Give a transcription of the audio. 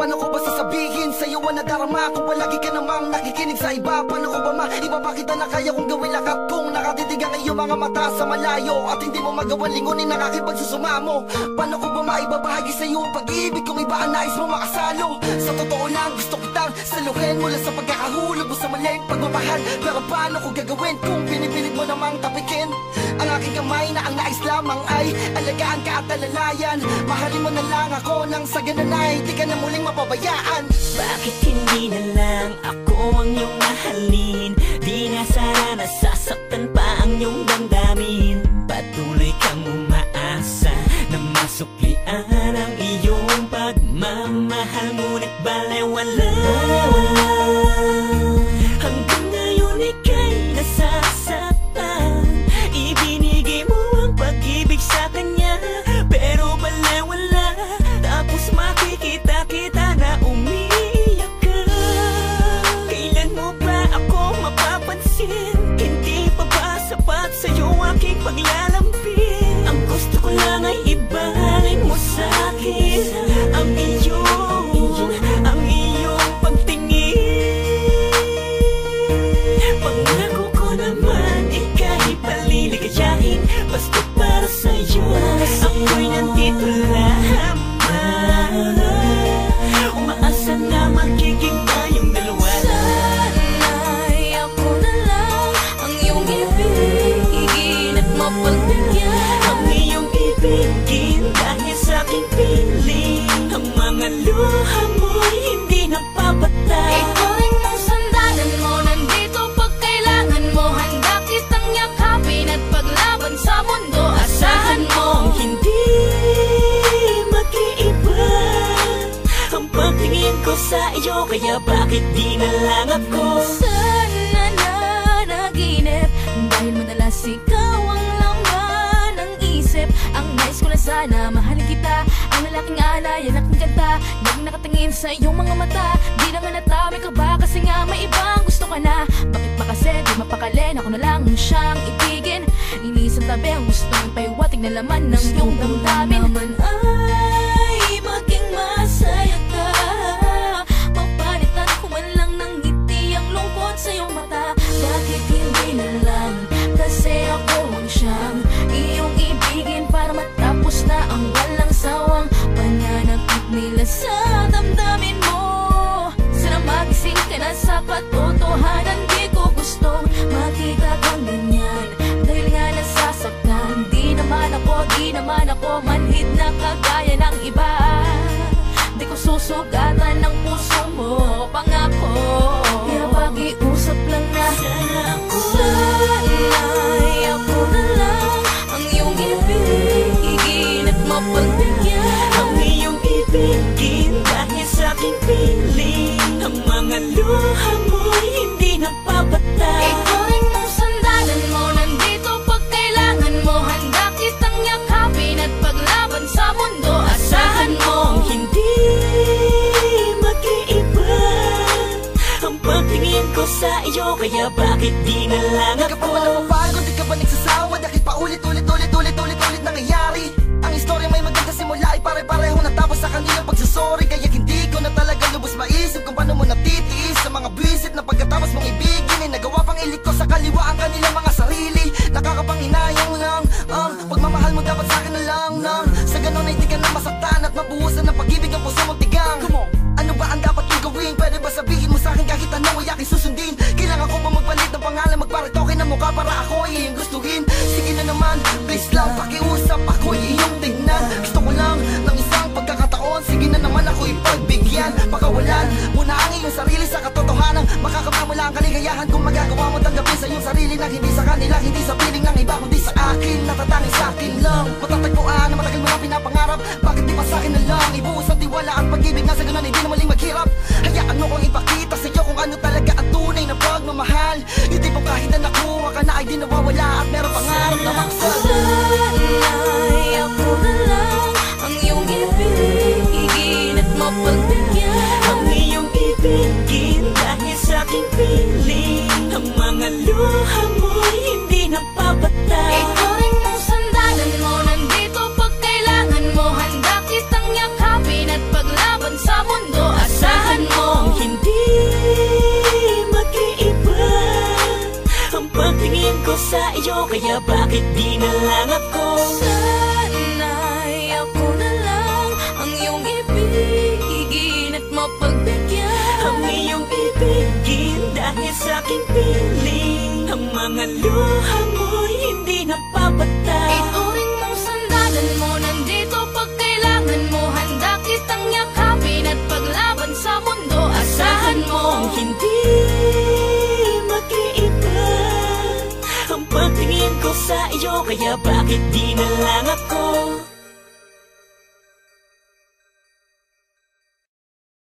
Paano ko ba sasabihin sa'yo ang nadarama kung palagi ka namang nakikinig sa iba? Paano ko ba maipapakita na kaya kong gawin lahat kung nakatitig ang iyong mga mata sa malayo at hindi mo magawang lingunin ang aking pagsusumamo? Paano ko ba maibabahagi sa'yo ang pag-ibig kung iba ang nais mo makasalo? Sa totoo lang gusto kitang saluhin mula sa pagkakahulog mo sa maling pagmamahal. Pero paano ko gagawin kung pinipilit mo namang tapikin ang aking kamay na ang nais lamang ay alagaan ka at alalayan? Mahalin mo na lang ako nang sa ganun ay di ka na muling mapabayaan. Bakit hindi na lang ako ang iyong mahalin? Di na sana nasasaktan pa ang iyong damdamin. Patuloy kang umaasa na masuklian ang iyong pagmamahal, ngunit balewala. Hanggang ngayon ika'y nasasaktan. Ibinigay mo ang pag-ibig sa kanya, pero balewala. Tapos makikita kita na umiiyak ka. Kailan mo ba ako mapapansin? Hindi pa ba sapat sa'yo aking paglalambing? Ang gusto ko lang ay ibalik mo sa'kin ang iyong pagtingin. Pangako ko naman ika'y paliligayahin, basta para sa'yo ako'y nandito lamang. Umaasa na magiging tayong dalawa. Sana'y ako na lang ang iyong ibigin at mapagbigyan. Ang iyong ibigin dahil sa aking piling. Ang mga luha mo'y hindi nagpapatay. Ikaw rin ang sandalan mo, nandito pag kailangan mo. Handa kitang yakapin at paglaban sa mundo. Asahan mo Hindi mag-iiba ang pagtingin ko sa iyo, kaya bakit di na lang ako? sana nanaginip dahil madalas ikaw ang laman ng isip. Ang nais ko na sana mahalin kita, ang lalaking alay, ang aking ganda, laging nakatingin sa iyong mga mata. Di na nga natawid ka ba kasi nga may ibang gusto ka na? Bakit ba kasi di mapakalin, ako na lang siyang ibigin? Inisang tabi ang gusto ng paiwating na laman ng iyong damdamin. Naman ay maging masaya ka, mapalitan ko man lang ng ngiti ang lungkot sa iyong mata. Bakit hindi na lang kasi ako ang siyang iyong ibigin, para matapos na ang walang sawang pananakit nila sa damdamin mo. Sana magising ka na sa katotohanan, di ko gustong makita kang ganyan dahil nga nasasaktan. Di naman ako manhid na kagaya ng iba. Di ko susugatan ng puso mo, pangako. Kaya pag-iusap lang na sana'y ako na lang ang iyong ibigin at mapagbigyan. Ang iyong ibigin dahil sa aking piling. Ang mga luha mo'y hindi nagpapatay. Ikaw rin ang sandalan mo, nandito pag kailangan mo. Handa kitang yakapin at paglaban sa mundo. Asahan mo Hindi mag-iiba ang pagtingin ko sa iyo, kaya bakit di na lang Di ka pa ako? ba napapagod, di ka ba nagsasawa? Dahil paulit-ulit nangyayari. Ang istorya may maganda simula ay pare-pareho natapos sa kanilang pagsasorry. Kaya hindi ko na talaga lubos maisip kung paano mo natitiis sa mga bisit na pagkatapos mong ibigin ay nagawa pang iliko sa kaliwa ang kanilang mga sarili. Nakakapanghinayang lang ang pagmamahal mo dapat sa akin na lang nang sa ganun ay di ka na masaktan at mabuhusan ng pag-ibig ang puso mong tigang. Ano ba ang dapat kong gawin? Pwede ba sabihin mo sa akin kahit ano ay aking susundin? Kailangan ko ba magpalit ng pangalan, magparitoke ng mukha para ako ay iyong gustuhin? Sige na naman, please lang, pakiusap ako ay iyong tignan. Gusto ko lang ng isang pagkakataon, sige na naman ako ipagbigyan. Pakawalan muna ang iyong sarili sa katotohanan. Makakapamula ang kaligayahan kung magagawa mo tanggapin sa iyong sarili na hindi sa kanila, hindi sa piling ng iba kundi sa akin. Natatanging sa akin lang matatagpuan na matagal mo na pinapangarap. Bakit di pa sa akin na lang ibuhos ang tiwala at pag-ibig na sa ganun hindi na maling maghirap? Hayaan mo kong ipakita sa iyo kung ano talaga ang tunay na pagmamahal. Hindi po kahit na nakuha ka na ay di nawawala at meron pangarap na maksal. sana'y ako na lang ang iyong ibigin at mapagbigyan. Ang iyong ibigin dahil sa aking piling. Ang mga luha mo'y hindi nagpapatay. Ikaw rin ang sandalan mo, nandito pag kailangan mo. Handa kitang yakapin at paglaban sa mundo. kaya bakit di na lang ako? Sana'y ako na lang ang iyong ibigin at mapagbigyan. Ang iyong ibigin dahil sa aking piling. Ang mga luha mo'y hindi napapatay. Ituring mong sandalan mo, nandito pag kailangan mo. Handa kitang yakapin at paglaban sa mundo. Asahan mo Hindi mag-iiba ang pagtingin ko sa iyo, kaya bakit di na lang ako?